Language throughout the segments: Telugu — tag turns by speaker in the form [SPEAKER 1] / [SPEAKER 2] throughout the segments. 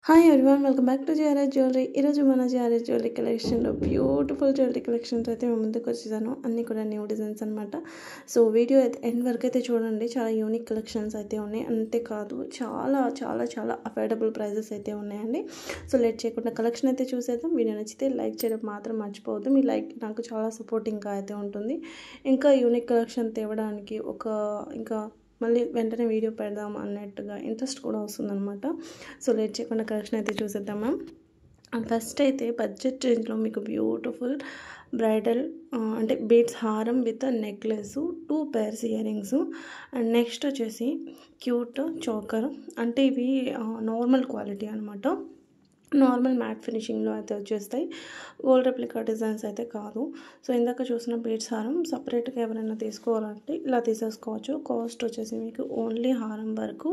[SPEAKER 1] Hi everyone, welcome back to JRS jewellery. ఈరోజు మన జేఆర్ఎస్ జ్యువెలరీ కలెక్షన్లో బ్యూటిఫుల్ జ్యువెలరీ కలెక్షన్స్ అయితే మేము ముందుకు వచ్చేసాను. అన్నీ కూడా న్యూ డిజైన్స్ అనమాట. సో వీడియో అయితే ఎండ్ వరకు అయితే చూడండి. చాలా యూనిక్ కలెక్షన్స్ అయితే ఉన్నాయి. అంతేకాదు చాలా చాలా చాలా అఫోర్డబుల్ ప్రైజెస్ అయితే ఉన్నాయండి. సో లేట్ చేయకుండా కలెక్షన్ అయితే చూసేద్దాం. వీడియో నచ్చితే లైక్ చేయడం మాత్రం మర్చిపోవద్దు. మీ లైక్ నాకు చాలా సపోర్టింగ్గా అయితే ఉంటుంది. ఇంకా యూనిక్ కలెక్షన్ తేవడానికి ఇంకా మళ్ళీ వెంటనే వీడియో పెడదాం అన్నట్టుగా ఇంట్రెస్ట్ కూడా వస్తుందన్నమాట. సో లేట్ చేయకుండా కలెక్షన్ అయితే చూసేద్దాం మ్యామ్. ఫస్ట్ అయితే బడ్జెట్ రేంజ్లో మీకు బ్యూటిఫుల్ బ్రైడల్ అంటే బీడ్స్ హారం with necklace, 2 pairs ear rings. And next వచ్చేసి క్యూట్ చోకర్. అంటే ఇవి నార్మల్ క్వాలిటీ అనమాట. నార్మల్ మ్యాట్ ఫినిషింగ్లో అయితే వచ్చేస్తాయి. గోల్డ్ రెప్లికా డిజైన్స్ అయితే కాదు. సో ఇందాక చూసిన బీడ్స్ హారం సపరేట్గా ఎవరైనా తీసుకోవాలంటే ఇలా తీసేసుకోవచ్చు. కాస్ట్ వచ్చేసి మీకు ఓన్లీ హారం వరకు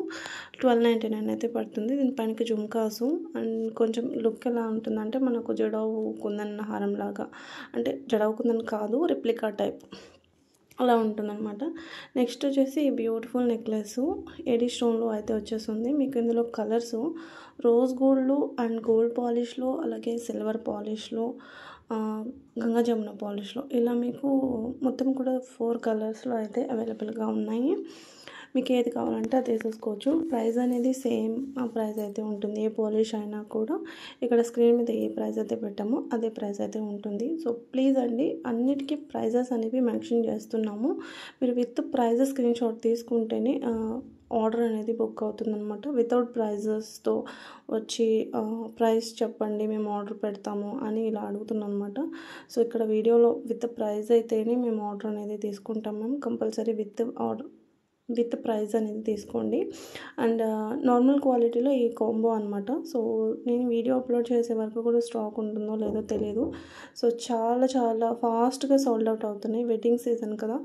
[SPEAKER 1] 1299 అయితే పడుతుంది. దీనిపైనకి జుమ్కాసు అండ్ కొంచెం లుక్ ఎలా ఉంటుందంటే మనకు జడవు కుందన్ హారం లాగా, అంటే జడవు కుందన్ కాదు, రెప్లికా టైప్ అలా ఉంటుందన్నమాట. నెక్స్ట్ వచ్చేసి బ్యూటిఫుల్ నెక్లెస్ ఎడీ స్టోన్లో అయితే వచ్చేస్తుంది. మీకు ఇందులో కలర్స్ రోజ్ గోల్డ్లో అండ్ గోల్డ్ పాలిష్లో, అలాగే సిల్వర్ పాలిష్లో, గంగా జమున పాలిష్లో, ఇలా మీకు మొత్తం కూడా 4 కలర్స్లో అయితే అవైలబుల్గా ఉన్నాయి. మీకు ఏది కావాలంటే అది తీసేసుకోవచ్చు. ప్రైస్ అనేది సేమ్ ప్రైస్ అయితే ఉంటుంది. ఏ పాలిష్ అయినా కూడా ఇక్కడ స్క్రీన్ మీద ఏ ప్రైస్ అయితే పెట్టామో అదే ప్రైస్ అయితే ఉంటుంది. సో ప్లీజ్ అండి, అన్నిటికీ ప్రైజెస్ అనేవి మెన్షన్ చేస్తున్నాము. మీరు విత్ ప్రైజెస్ స్క్రీన్ షాట్ తీసుకుంటేనే ఆర్డర్ అనేది బుక్ అవుతుందన్నమాట. వితౌట్ ప్రైజెస్తో వచ్చి ప్రైస్ చెప్పండి మేము ఆర్డర్ పెడతాము అని ఇలా అడుగుతున్నాం అనమాట. సో ఇక్కడ వీడియోలో విత్ ప్రైస్ అయితేనే మేము ఆర్డర్ అనేది తీసుకుంటాం. మేము కంపల్సరీ విత్ ప్రైస్ అనేది తీసుకోండి. అండ్ నార్మల్ క్వాలిటీలో ఈ కాంబో అనమాట. సో నేను వీడియో అప్లోడ్ చేసే వరకు కూడా స్టాక్ ఉంటుందో లేదో తెలియదు. సో చాలా చాలా ఫాస్ట్గా సోల్డ్ అవుట్ అవుతున్నాయి. వెడ్డింగ్ సీజన్ కదా,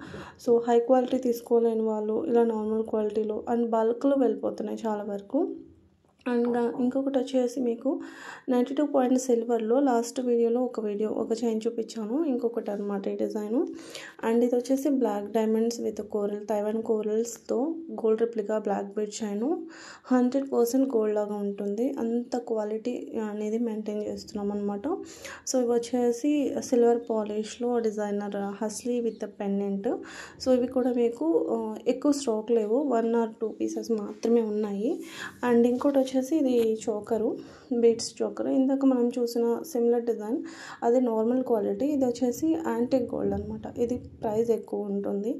[SPEAKER 1] సో హై క్వాలిటీ తీసుకోలేని వాళ్ళు ఇలా నార్మల్ క్వాలిటీలో అండ్ బల్క్లో వెళ్ళిపోతున్నాయి చాలా వరకు. అండ్ ఇంకొకటి వచ్చేసి మీకు 92 పాయింట్ సిల్వర్లో లాస్ట్ వీడియోలో ఒక చైన్ చూపించాను. ఇంకొకటి అనమాట ఈ డిజైను. అండ్ ఇది వచ్చేసి black diamonds with coral, Taiwan కోరల్స్తో gold replica black bead chain. 100% gold లాగా ఉంటుంది. అంత క్వాలిటీ అనేది మెయింటైన్ చేస్తున్నాం అనమాట. సో ఇవి వచ్చేసి సిల్వర్ పాలిష్లో designer hasli with pendant. So ఇవి కూడా మీకు ఎక్కువ స్టాక్ లేవు, 1 or 2 pieces మాత్రమే ఉన్నాయి. అండ్ ఇంకోటి వచ్చేసి ఇది చోకరు, బీడ్స్ చోకరు. ఇందాక మనం చూసిన సిమిలర్ డిజైన్ అది నార్మల్ క్వాలిటీ. ఇది వచ్చేసి యాంటిక్ గోల్డ్ అనమాట. ఇది ప్రైస్ ఎక్కువ ఉంటుంది.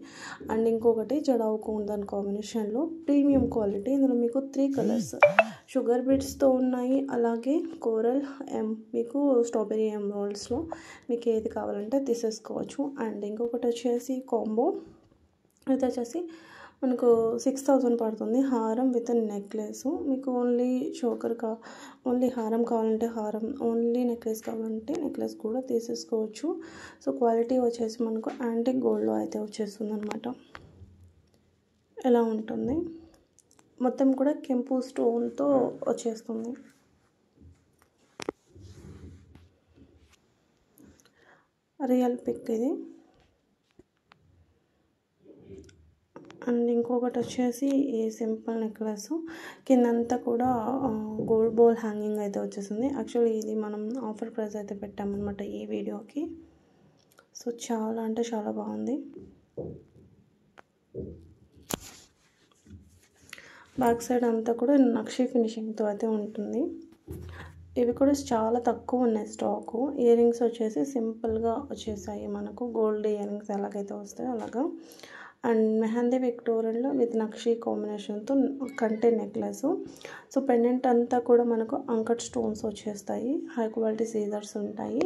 [SPEAKER 1] అండ్ ఇంకొకటి జడావు కుందన్ కాంబినేషన్లో ప్రీమియం క్వాలిటీ. ఇందులో మీకు 3 కలర్స్ షుగర్ బీడ్స్తో ఉన్నాయి, అలాగే కోరల్ మీకు స్ట్రాబెరీ ఎమరాల్డ్స్లో మీకు ఏది కావాలంటే తీసేసుకోవచ్చు. అండ్ ఇంకొకటి వచ్చేసి కాంబో, ఇది వచ్చేసి మనకు 6000 పడుతుంది. హారం విత్ నెక్లెస్. మీకు ఓన్లీ హారం కావాలంటే హారం, ఓన్లీ నెక్లెస్ కావాలంటే నెక్లెస్ కూడా తీసేసుకోవచ్చు. సో క్వాలిటీ వచ్చేసి మనకు యాంటిక్ గోల్డ్లో అయితే వచ్చేస్తుంది అనమాట. ఎలా ఉంటుంది మొత్తం కూడా కెంపు స్టోన్తో వచ్చేస్తుంది. రియల్ పిక్ ఇది. అండ్ ఇంకొకటి వచ్చేసి ఈ సింపుల్ నెక్లెస్ కిందంతా కూడా గోల్డ్ బౌల్ హ్యాంగింగ్ అయితే వచ్చేసింది. యాక్చువల్లీ ఇది మనం ఆఫర్ ప్రైస్ అయితే పెట్టామన్నమాట ఈ వీడియోకి. సో చాలా అంటే చాలా బాగుంది. బ్యాక్ సైడ్ అంతా కూడా నక్షి ఫినిషింగ్తో అయితే ఉంటుంది. ఇవి కూడా చాలా తక్కువ ఉన్నాయి స్టాకు. ఇయర్ రింగ్స్ వచ్చేసి సింపుల్గా వచ్చేసాయి మనకు, గోల్డ్ ఇయర్ రింగ్స్ ఎలాగైతే వస్తాయో అలాగా. అండ్ మెహందీ విక్టోరియన్లో విత్ నక్షి కాంబినేషన్తో కంటే నెక్లెస్. సో పెండెంట్ అంతా కూడా మనకు అంకట్ స్టోన్స్ వచ్చేస్తాయి, హై క్వాలిటీ సీజర్స్ ఉంటాయి.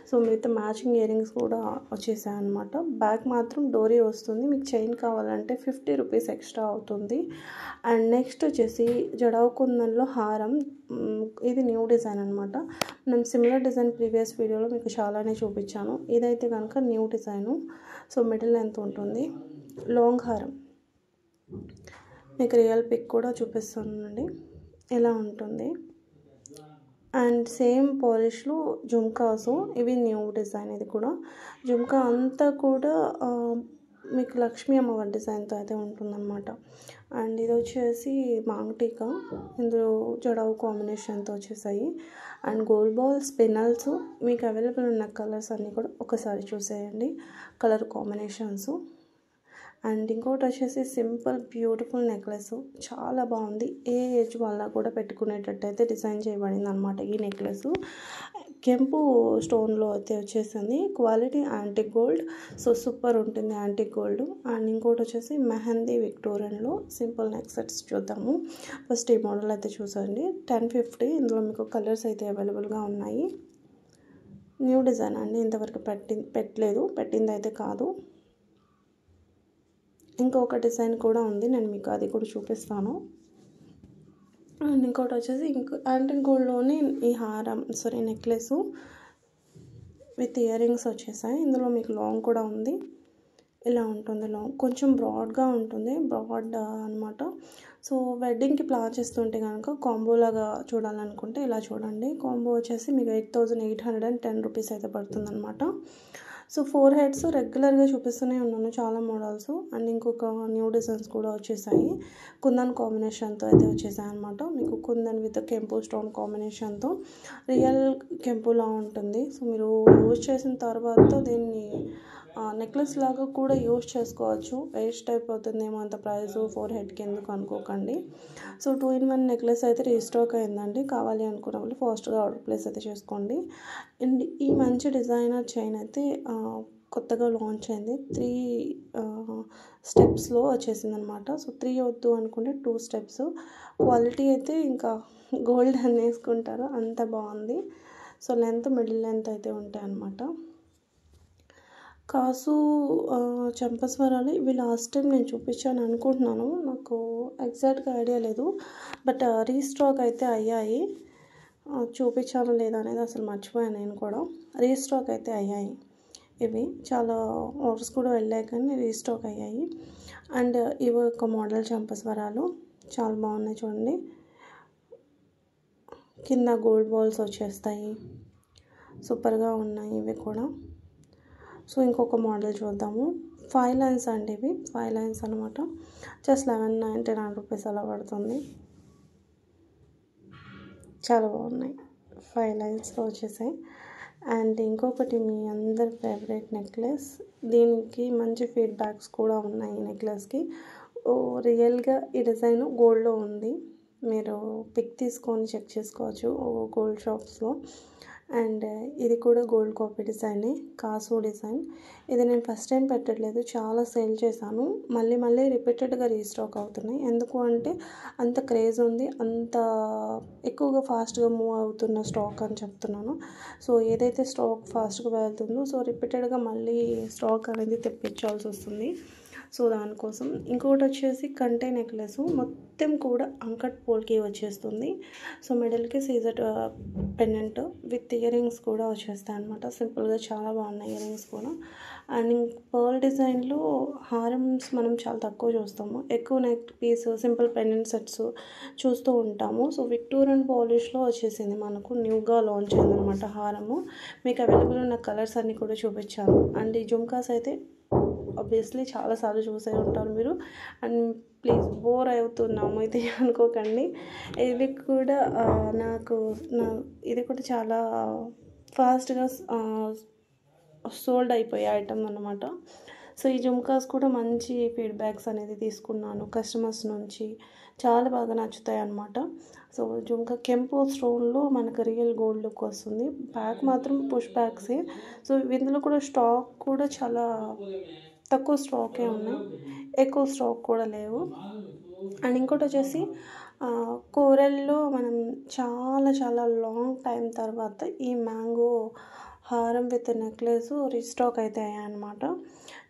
[SPEAKER 1] So with matching ear rings కూడా వచ్చేసాయి అనమాట. బ్యాక్ మాత్రం డోరీ వస్తుంది. మీకు చైన్ కావాలంటే 50 రూపీస్ ఎక్స్ట్రా అవుతుంది. అండ్ నెక్స్ట్ వచ్చేసి జడావు కుందన్లో హారం. ఇది న్యూ డిజైన్ అనమాట. నేను సిమిలర్ డిజైన్ ప్రీవియస్ వీడియోలో మీకు చాలానే చూపించాను. ఇదైతే కనుక new design. So middle length ఉంటుంది, లాంగ్ హారం. మీకు రియల్ పిక్ కూడా చూపిస్తానండి ఎలా ఉంటుంది. And same పాలిష్లో jhumkas. ఇవి న్యూ డిజైన్. ఇది కూడా జుమ్కా అంతా కూడా మీకు లక్ష్మీ అమ్మవారి డిజైన్తో అయితే ఉంటుందన్నమాట. అండ్ ఇది వచ్చేసి మాంగటిక, ఇందులో జడావు కాంబినేషన్తో వచ్చేసాయి. అండ్ గోల్డ్ బాల్ స్పిన్నల్స్ మీకు అవైలబుల్ ఉన్న కలర్స్ అన్నీ కూడా ఒకసారి చూసేయండి, కలర్ కాంబినేషన్స్. అండ్ ఇంకోటి వచ్చేసి సింపుల్ బ్యూటిఫుల్ నెక్లెస్, చాలా బాగుంది. ఏ ఏజ్ వల్ల కూడా పెట్టుకునేటట్టు అయితే డిజైన్ చేయబడింది అనమాట ఈ నెక్లెస్. కెంపు స్టోన్లో అయితే వచ్చేసింది, quality antique gold, so super ఉంటుంది యాంటిక్ గోల్డ్. అండ్ ఇంకోటి వచ్చేసి మెహందీ విక్టోరియన్లో సింపుల్ నెక్ సెట్స్ చూద్దాము. ఫస్ట్ ఈ మోడల్ అయితే చూసండి, 1050. ఇందులో మీకు కలర్స్ అయితే అవైలబుల్గా ఉన్నాయి. న్యూ డిజైన్ అండి, ఇంతవరకు పెట్టింది అయితే కాదు. ఇంకొక డిజైన్ కూడా ఉంది, నేను మీకు అది కూడా చూపిస్తాను. అండ్ ఇంకోటి వచ్చేసి యాంటిక్ గోల్డ్లోనే ఈ నెక్లెస్ విత్ ఇయర్ రింగ్స్ వచ్చేసాయి. ఇందులో మీకు లాంగ్ కూడా ఉంది, ఇలా ఉంటుంది. లాంగ్ కొంచెం బ్రాడ్గా ఉంటుంది, బ్రాడ్ అనమాట. సో వెడ్డింగ్కి ప్లాన్ చేస్తుంటే కనుక కాంబోలాగా చూడాలనుకుంటే ఇలా చూడండి. కాంబో వచ్చేసి మీకు 8810 రూపీస్ అయితే పడుతుంది అనమాట. సో 4 హెడ్స్ రెగ్యులర్గా చూపిస్తూనే ఉన్నాను, చాలా మోడల్స్. అండ్ ఇంకొక న్యూ డిజైన్స్ కూడా వచ్చేసాయి, కుందన్ కాంబినేషన్తో అయితే వచ్చేసాయి అనమాట. మీకు కుందన్ విత్ కెంపు స్టోన్ కాంబినేషన్తో రియల్ కెంపులా ఉంటుంది. సో మీరు యూజ్ చేసిన తర్వాత దీన్ని నెక్లెస్ లాగా కూడా యూజ్ చేసుకోవచ్చు. వేస్ట్ అయిపోతుందేమో అంత ప్రైస్ 4 హెడ్కి ఎందుకు అనుకోకండి. సో 2-in-1 నెక్లెస్ అయితే రీస్టాక్ అయిందండి, కావాలి అనుకున్న వాళ్ళు ఫాస్ట్గా ఆర్డర్ ప్లేస్ అయితే చేసుకోండి. అండ్ ఈ మంచి డిజైనర్ చైన్ అయితే కొత్తగా లాంచ్ అయింది, 3 స్టెప్స్లో వచ్చేసింది అనమాట. సో 3 వద్దు అనుకుంటే 2 స్టెప్స్, క్వాలిటీ అయితే ఇంకా గోల్డ్ అని వేసుకుంటారు, అంత బాగుంది. సో మిడిల్ లెంత్ అయితే ఉంటాయి అన్నమాట. కాసు చంపస్వరాలు ఇవి లాస్ట్ టైం నేను చూపించాను అనుకుంటున్నాను, నాకు ఎగ్జాక్ట్గా ఐడియా లేదు. బట్ రీస్టాక్ అయితే అయ్యాయి, చూపించాను లేదా అనేది అసలు మర్చిపోయాను నేను కూడా. రీస్టాక్ అయితే అయ్యాయి, ఇవి చాలా ఆర్డర్స్ కూడా వెళ్ళాయి కానీ రీస్టాక్ అయ్యాయి. అండ్ ఇవి ఒక మోడల్ చంపస్వరాలు, చాలా బాగున్నాయి చూడండి. కింద గోల్డ్ బాల్స్ వచ్చేస్తాయి, సూపర్గా ఉన్నాయి ఇవి కూడా. సో ఇంకొక మోడల్ చూద్దాము. 5 లైన్స్ అండి, ఇవి 5 లైన్స్ అనమాట. జస్ట్ 1199 రూపీస్ అలా పడుతుంది, చాలా బాగున్నాయి. 5 లైన్స్లో వచ్చేసాయి. అండ్ ఇంకొకటి మీ అందరి ఫేవరెట్ నెక్లెస్, దీనికి మంచి ఫీడ్బ్యాక్స్ కూడా ఉన్నాయి ఈ నెక్లెస్కి. రియల్గా ఈ డిజైన్ గోల్డ్లో ఉంది, మీరు పిక్ తీసుకొని చెక్ చేసుకోవచ్చు గోల్డ్ షాప్స్లో. అండ్ ఇది కూడా గోల్డ్ కాపీ డిజైనే, కాసు డిజైన్. ఇది నేను ఫస్ట్ టైం పెట్టట్లేదు, చాలా సేల్ చేశాను, మళ్ళీ రిపీటెడ్గా రీస్టాక్ అవుతున్నాయి. ఎందుకు అంటే అంత క్రేజ్ ఉంది, అంత ఎక్కువగా ఫాస్ట్గా మూవ్ అవుతున్న స్టాక్ అని చెప్తున్నాను. సో ఏదైతే స్టాక్ ఫాస్ట్గా వెళ్తుందో సో రిపీటెడ్గా మళ్ళీ స్టాక్ అనేది తెప్పించాల్సి వస్తుంది. సో దానికోసం. ఇంకొకటి వచ్చేసి కంటే నెక్లెస్, మొత్తం కూడా అంకట్ పోల్కి వచ్చేస్తుంది. సో మిడిల్కి సీజర్ పెండెంట్ విత్ ఇయర్ రింగ్స్ కూడా వచ్చేస్తాయి అనమాట. సింపుల్గా చాలా బాగున్నాయి ఇయర్ రింగ్స్ కూడా. అండ్ పర్ల్ డిజైన్లో హారమ్స్ మనం చాలా తక్కువ చూస్తాము, ఎక్కువ neck piece simple pendant sets చూస్తూ ఉంటాము. సో విక్టోరియన్ పాలిష్లో వచ్చేసింది, మనకు న్యూగా లాంచ్ అయిందనమాట హారము. మీకు అవైలబుల్ ఉన్న కలర్స్ అన్నీ కూడా చూపించాను. అండ్ ఈ జుమ్కాస్ అయితే ఆబ్వియస్లీ చాలాసార్లు చూసే ఉంటారు మీరు. అండ్ ప్లీజ్ బోర్ అవుతున్నాము అయితే అనుకోకండి, ఇది కూడా ఇది కూడా చాలా ఫాస్ట్గా సోల్డ్ అయిపోయే ఐటమ్ అన్నమాట. సో ఈ జుమ్కాస్ కూడా మంచి ఫీడ్బ్యాక్స్ అనేది తీసుకున్నాను కస్టమర్స్ నుంచి, చాలా బాగా నచ్చుతాయి అన్నమాట. సో జుమ్కా కెంపు స్టోన్లో మనకు రియల్ గోల్డ్ లుక్ వస్తుంది. బ్యాక్ మాత్రం పుష్ బ్యాక్సే. సో ఇందులో కూడా స్టాక్ కూడా చాలా తక్కువ స్టాకే ఉన్నాయి, ఎక్కువ స్టాక్ కూడా లేవు. అండ్ ఇంకోటి వచ్చేసి కోరల్లో మనం చాలా లాంగ్ టైం తర్వాత ఈ మ్యాంగో హారం విత్ నెక్లెస్ రీస్టాక్ అయితే అయ్యాయన్నమాట.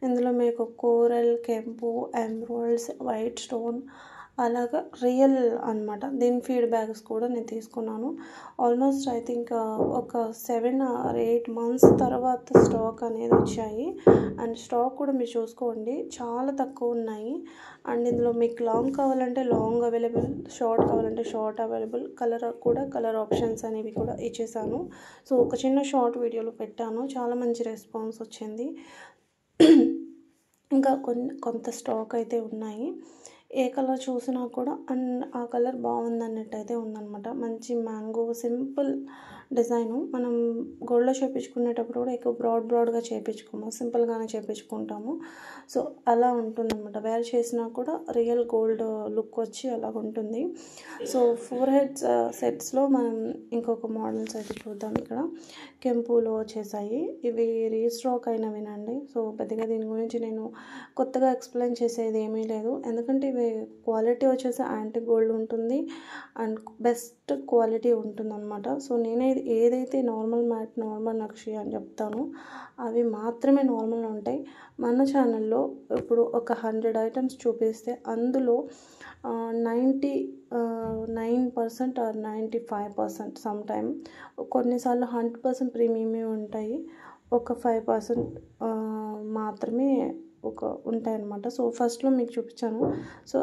[SPEAKER 1] ఇందులో మీకు కోరల్, కెంపు, ఎమరాల్డ్స్, వైట్ స్టోన్ అలాగా రియల్ అనమాట. దీని ఫీడ్బ్యాక్స్ కూడా నేను తీసుకున్నాను. ఆల్మోస్ట్ ఐ థింక్ ఒక 7 or 8 months తర్వాత స్టాక్ అనేది వచ్చాయి. అండ్ స్టాక్ కూడా మీరు చూసుకోండి, చాలా తక్కువ ఉన్నాయి. అండ్ ఇందులో మీకు లాంగ్ కావాలంటే లాంగ్ అవైలబుల్, షార్ట్ కావాలంటే షార్ట్ అవైలబుల్, కలర్ ఆప్షన్స్ అనేవి కూడా ఇచ్చేసాను. సో ఒక చిన్న షార్ట్ వీడియోలో పెట్టాను, చాలా మంచి రెస్పాన్స్ వచ్చింది. ఇంకా కొంత స్టాక్ అయితే ఉన్నాయి. ఏ కలర్ చూసినా కూడా ఆ కలర్ బాగుందన్నట్టు అయితే ఉందన్నమాట. మంచి మ్యాంగో సింపుల్ డిజైను. మనం గోల్డ్లో చేయించుకునేటప్పుడు కూడా ఎక్కువ బ్రాడ్గా చేయించుకోము, సింపుల్గానే చేయించుకుంటాము. సో అలా ఉంటుందన్నమాట. వేర్ చేసినా కూడా రియల్ గోల్డ్ లుక్ వచ్చి అలా ఉంటుంది. సో 4 హెడ్స్ సెట్స్లో మనం ఇంకొక మోడల్స్ అయితే చూద్దాం. ఇక్కడ కెంపులో వచ్చేసాయి. ఇవి రీస్టాక్ అయినవినండి. సో పెద్దగా దీని గురించి నేను కొత్తగా ఎక్స్ప్లెయిన్ చేసేది ఏమీ లేదు. ఎందుకంటే ఇవి క్వాలిటీ వచ్చేసి యాంటిక్ గోల్డ్ ఉంటుంది అండ్ బెస్ట్ క్వాలిటీ ఉంటుందన్నమాట. సో నేనే ఏదైతే నార్మల్ మ్యాట్, నార్మల్ నక్షి అని చెప్తానో అవి మాత్రమే నార్మల్ ఉంటాయి. మన ఛానల్లో ఇప్పుడు ఒక 100 ఐటమ్స్ చూపిస్తే అందులో 99% ఆర్ 95% సమ్ టైమ్, కొన్నిసార్లు 100% ప్రీమియమే ఉంటాయి. ఒక 5% మాత్రమే ఉంటాయన్నమాట. సో ఫస్ట్లో మీకు చూపించాను. సో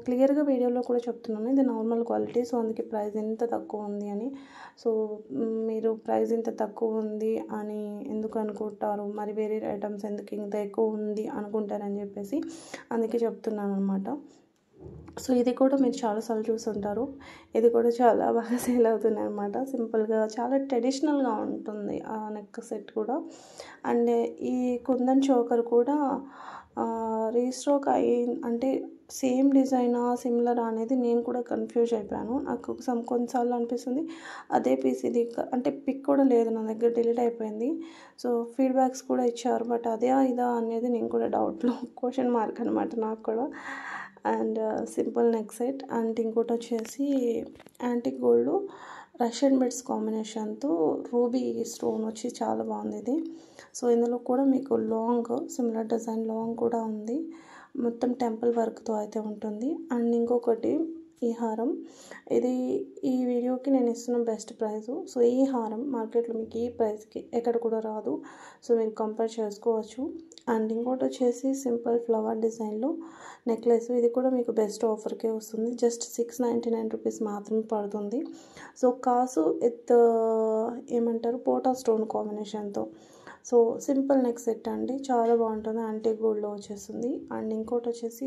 [SPEAKER 1] క్లియర్గా వీడియోలో కూడా చెప్తున్నాను ఇది నార్మల్ క్వాలిటీ. సో అందుకే ప్రైస్ ఎంత తక్కువ ఉంది అని. సో మీరు ప్రైస్ ఇంత తక్కువ ఉంది అని ఎందుకు అనుకుంటారు, మరి వేరే ఐటమ్స్ ఎందుకు ఇంత ఎక్కువ ఉంది అనుకుంటారని చెప్పేసి అందుకే చెప్తున్నాను అనమాట. సో ఇది కూడా మీరు చాలాసార్లు చూసుంటారు. ఇది కూడా చాలా బాగా సేల్ అవుతుంది అనమాట. సింపుల్గా చాలా ట్రెడిషనల్గా ఉంటుంది ఆ నెక్ సెట్ కూడా. అండ్ ఈ కుందన్ చోకర్ కూడా రీస్టాక్ అంటే సేమ్ డిజైనా సిమిలర్ అనేది నేను కూడా కన్ఫ్యూజ్ అయిపోయాను. నాకు కొన్నిసార్లు అనిపిస్తుంది అదే పీస్ ఇది, అంటే పిక్ కూడా లేదు నా దగ్గర, డిలీట్ అయిపోయింది. సో ఫీడ్బ్యాక్స్ కూడా ఇచ్చారు, బట్ అదే ఇదా అనేది నేను కూడా డౌట్లో క్వశ్చన్ మార్క్ అనమాట నాకు కూడా. And simple neck set. And ఇంకోటి వచ్చేసి యాంటిక్ గోల్డ్ రష్యన్ బెడ్స్ కాంబినేషన్తో రూబీ స్టోన్ వచ్చి చాలా బాగుంది ఇది. సో ఇందులో కూడా మీకు లాంగ్ సిమిలర్ డిజైన్ లాంగ్ కూడా ఉంది. మొత్తం టెంపుల్ వర్క్తో అయితే ఉంటుంది. అండ్ ఇంకొకటి ఈ హారం, ఇది ఈ వీడియోకి నేను ఇస్తున్న బెస్ట్ ప్రైజు. సో ఈ హారం మార్కెట్లో మీకు ఈ ప్రైస్కి ఎక్కడ కూడా రాదు. సో మీరు కంపేర్ చేసుకోవచ్చు. అండ్ ఇంకోటి వచ్చేసి సింపుల్ ఫ్లవర్ డిజైన్లో నెక్లెస్. ఇది కూడా మీకు బెస్ట్ ఆఫర్కే వస్తుంది. జస్ట్ 699 రూపీస్ మాత్రమే పడుతుంది. సో కాసు విత్ ఏమంటారు పోటా స్టోన్ కాంబినేషన్తో. సో సింపుల్ నెక్ సెట్ అండి, చాలా బాగుంటుంది. యాంటిక్ గోల్డ్లో వచ్చేస్తుంది. అండ్ ఇంకోటి వచ్చేసి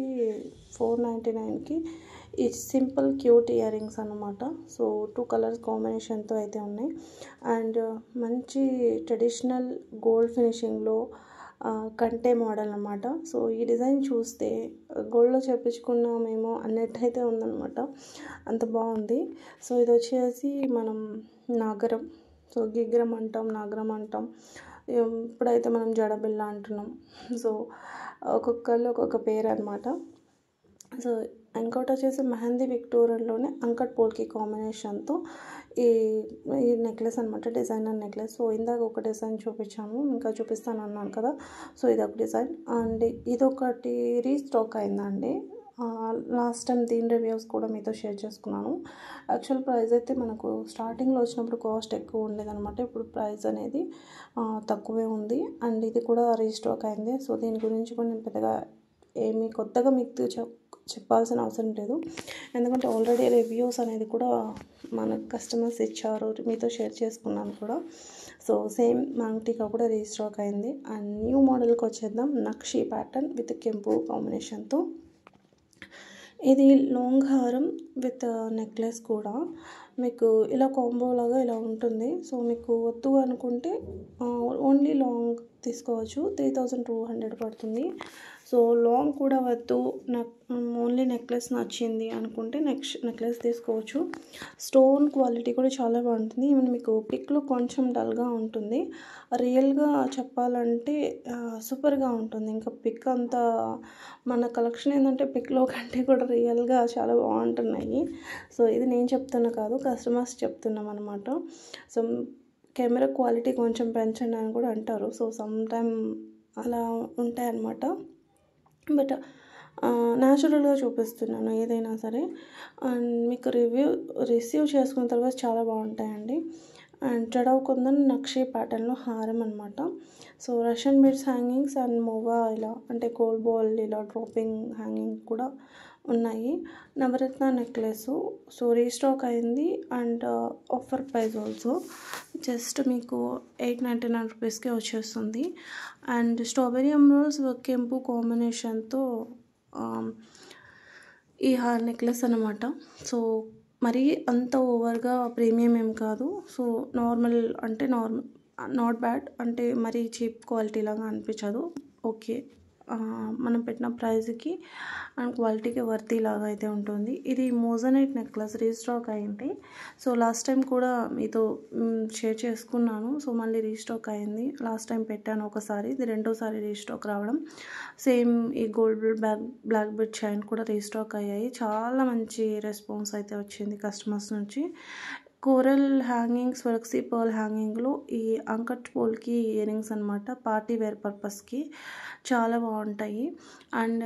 [SPEAKER 1] 499కి ఈ సింపుల్ క్యూట్ ఇయర్ రింగ్స్ అనమాట. సో 2 కలర్స్ కాంబినేషన్తో అయితే ఉన్నాయి. అండ్ మంచి ట్రెడిషనల్ గోల్డ్ ఫినిషింగ్లో కంటే మోడల్ అనమాట. సో ఈ డిజైన్ చూస్తే గోల్డ్లో చేయించుకున్నామేమో అన్నట్టయితే ఉందన్నమాట, అంత బాగుంది. సో ఇది వచ్చేసి మనం నాగరం, సో గిగ్రం అంటాం, నాగరం అంటాం. ఇప్పుడైతే మనం జడబిల్ల అంటున్నాం. సో ఒక్కొక్కళ్ళు ఒక్కొక్క పేరు అనమాట. సో ఇంకోటి వచ్చేసి మెహందీ విక్టోరియన్లోనే అంకట్ పోల్కి కాంబినేషన్తో ఈ నెక్లెస్ అనమాట, డిజైనర్ నెక్లెస్. సో ఇందాక ఒక డిజైన్ చూపించాము, ఇంకా చూపిస్తాను అన్నాను కదా. సో ఇది ఒక డిజైన్. అండ్ ఇదొకటి రీస్టాక్ అయిందండి. లాస్ట్ టైం దీని రివ్యూస్ కూడా మీతో షేర్ చేసుకున్నాను. యాక్చువల్ ప్రైస్ అయితే మనకు స్టార్టింగ్లో వచ్చినప్పుడు కాస్ట్ ఎక్కువ ఉండేదన్నమాట. ఇప్పుడు ప్రైస్ అనేది తక్కువే ఉంది. అండ్ ఇది కూడా రీస్టాక్ అయింది. సో దీని గురించి కూడా నేను పెద్దగా ఏమీ కొత్తగా మీకు చెప్పాల్సిన అవసరం లేదు, ఎందుకంటే ఆల్రెడీ రివ్యూస్ అనేది కూడా మన కస్టమర్స్ ఇచ్చారు, మీతో షేర్ చేసుకున్నాను కూడా. సో సేమ్ మాంగ్టికా కూడా రీస్టాక్ అయింది. అండ్ న్యూ మోడల్కి వచ్చేద్దాం. నక్షి ప్యాటర్న్ విత్ కెంపు కాంబినేషన్తో. ఇది లాంగ్ హారం విత్ నెక్లెస్ కూడా మీకు ఇలా కాంబో లాగా ఇలా ఉంటుంది. సో మీకు వద్దు అనుకుంటే ఓన్లీ లాంగ్ తీసుకోవచ్చు. 3200 పడుతుంది. సో లాంగ్ కూడా వద్దు, నాకు ఓన్లీ నెక్లెస్ నచ్చింది అనుకుంటే నెక్లెస్ తీసుకోవచ్చు. స్టోన్ క్వాలిటీ కూడా చాలా బాగుంటుంది. ఈవెన్ మీకు పిక్లో కొంచెం డల్గా ఉంటుంది, రియల్గా చెప్పాలంటే సూపర్గా ఉంటుంది. ఇంకా పిక్ అంతా మన కలెక్షన్ ఏంటంటే పిక్లో కంటే కూడా రియల్గా చాలా బాగుంటున్నాయి. సో ఇది నేను చెప్తున్నా కాదు, కస్టమర్స్ చెప్తున్నాం అనమాట. సో కెమెరా క్వాలిటీ కొంచెం పెంచండి అని కూడా అంటారు. సో సమ్ టైమ్ అలా ఉంటాయన్నమాట. బట్ న్యాచురల్గా చూపిస్తున్నాను ఏదైనా సరే. అండ్ మీకు రిసీవ్ చేసుకున్న తర్వాత చాలా బాగుంటాయండి. అండ్ జడవ్ కుందన్ నక్షి ప్యాటర్న్లో హారం అనమాట. So Russian beads hangings and మోవా ఇలా అంటే గోల్డ్ బాల్ ఇలా డ్రాపింగ్ హ్యాంగింగ్ కూడా ఉన్నాయి. నవరత్న నెక్లెస్ సో రీస్టాక్ అయింది and offer price also just మీకు 899 రూపీస్కే వచ్చేస్తుంది. అండ్ స్ట్రాబెరీ ఎమరాల్డ్స్ కెంపు కాంబినేషన్తో ఈ హార్ నెక్లెస్ అనమాట. సో మరీ అంత ఓవర్గా ప్రీమియం ఏం కాదు. సో నార్మల్ అంటే నాట్ బ్యాడ్, అంటే మరీ చీప్ క్వాలిటీ లాగా అనిపించదు. ఓకే, మనం పెట్టిన ప్రైస్కి అండ్ క్వాలిటీకి వర్తీ లాగా అయితే ఉంటుంది. ఇది మోజనైట్ నెక్లెస్ రీస్టాక్ అయింది. సో లాస్ట్ టైం కూడా మీతో షేర్ చేసుకున్నాను. సో మళ్ళీ రీస్టాక్ అయింది. లాస్ట్ టైం పెట్టాను ఒకసారి, ఇది రెండోసారి రీస్టాక్ రావడం. సేమ్ ఈ గోల్డ్ బ్లాక్ బెడ్ చైన్ కూడా రీస్టాక్ అయ్యాయి. చాలా మంచి రెస్పాన్స్ అయితే వచ్చింది కస్టమర్స్ నుంచి. కోరల్ హ్యాంగింగ్స్, ఫెరక్సీ పర్ల్ హ్యాంగింగ్లో ఈ అంకట్ పోల్కి ఇయర్ రింగ్స్ అనమాట, పార్టీ వేర్ పర్పస్కి చాలా బాగుంటాయి. అండ్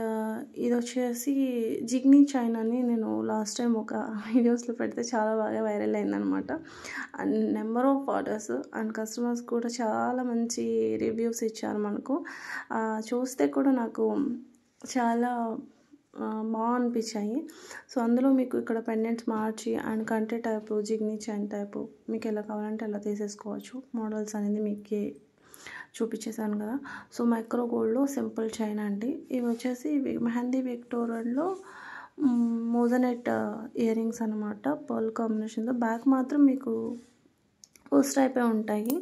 [SPEAKER 1] ఇది వచ్చేసి జిగ్నీ చైన్ అని నేను లాస్ట్ టైం ఒక వీడియోస్లో పెడితే చాలా బాగా వైరల్ అయిందనమాట. And number of orders and customers కూడా చాలా మంచి రివ్యూస్ ఇచ్చారు మనకు. చూస్తే కూడా నాకు చాలా బాగా అనిపించాయి. సో అందులో మీకు ఇక్కడ పెండెంట్స్ మార్చి అండ్ కంటే టైపు, జిగ్నీ చైన్ టైపు మీకు ఎలా కావాలంటే అలా తీసేసుకోవచ్చు. మోడల్స్ అనేది మీకు చూపించేశాను కదా. సో మైక్రో గోల్డ్లో సింపుల్ చైన్ అండి. ఇవి వచ్చేసి మెహందీ విక్టోరియన్లో మోజనైట్ ఇయర్ రింగ్స్ అనమాట, పర్ల్ కాంబినేషన్తో. బ్యాక్ మాత్రం మీకు పోస్ట్ టైపే ఉంటాయి.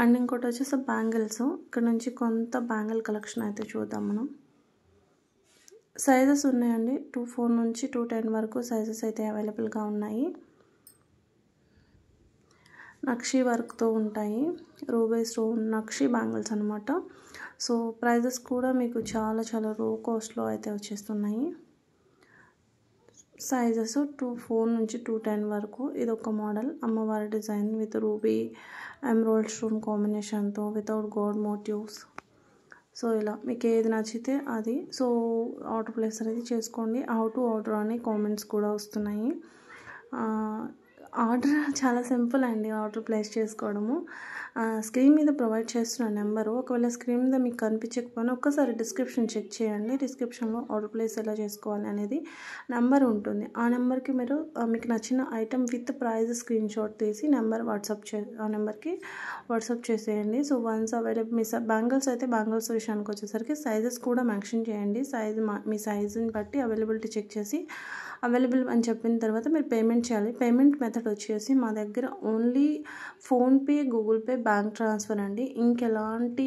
[SPEAKER 1] అండ్ ఇంకోటి వచ్చేసి బ్యాంగిల్స్. ఇక్కడ నుంచి కొంత బ్యాంగిల్ కలెక్షన్ అయితే చూద్దాం మనం. సైజెస్ ఉన్నాయండి, 2.4 నుంచి 2.10 వరకు సైజెస్ అయితే అవైలబుల్గా ఉన్నాయి. నక్షి వర్క్తో ఉంటాయి, రూబీ స్టోన్ నక్షి బ్యాంగిల్స్ అనమాట. సో ప్రైజెస్ కూడా మీకు చాలా చాలా లో కాస్ట్లో అయితే వచ్చేస్తున్నాయి. సైజెస్ 2.4 నుంచి 2.10 వరకు. ఇది ఒక మోడల్, అమ్మవారి design with ruby emerald stone కాంబినేషన్తో వితౌట్ గాడ్ మోటివ్స్. సో ఇలా మీకు ఏది నచ్చితే అది. సో ఆర్డర్ ప్లేస్ అనేది చేసుకోండి. హౌ టు ఆర్డర్ అని కామెంట్స్ కూడా వస్తున్నాయి. ఆర్డర్ చాలా సింపుల్ అండి, ఆర్డర్ ప్లేస్ చేసుకోవడము. స్క్రీన్ మీద ప్రొవైడ్ చేస్తున్న నెంబరు, ఒకవేళ స్క్రీన్ మీద మీకు కనిపించకపోయినా ఒక్కసారి డిస్క్రిప్షన్ చెక్ చేయండి. డిస్క్రిప్షన్లో ఆర్డర్ ప్లేస్ ఎలా చేసుకోవాలి అనేది నెంబర్ ఉంటుంది. ఆ నెంబర్కి మీరు మీకు నచ్చిన item with price screen shot తీసి ఆ నెంబర్కి వాట్సాప్ చేసేయండి. సో వన్స్ అవైలబుల్ మీ బ్యాంగిల్స్ అయితే బ్యాంగిల్స్ విషయానికి వచ్చేసరికి సైజెస్ కూడా మెన్షన్ చేయండి. మీ సైజుని బట్టి అవైలబిలిటీ చెక్ చేసి అవైలబుల్ అని చెప్పిన తర్వాత మీరు పేమెంట్ చేయాలి. పేమెంట్ మెథడ్ వచ్చేసి మా దగ్గర only PhonePe, Google pay, bank transfer అండి. ఇంకెలాంటి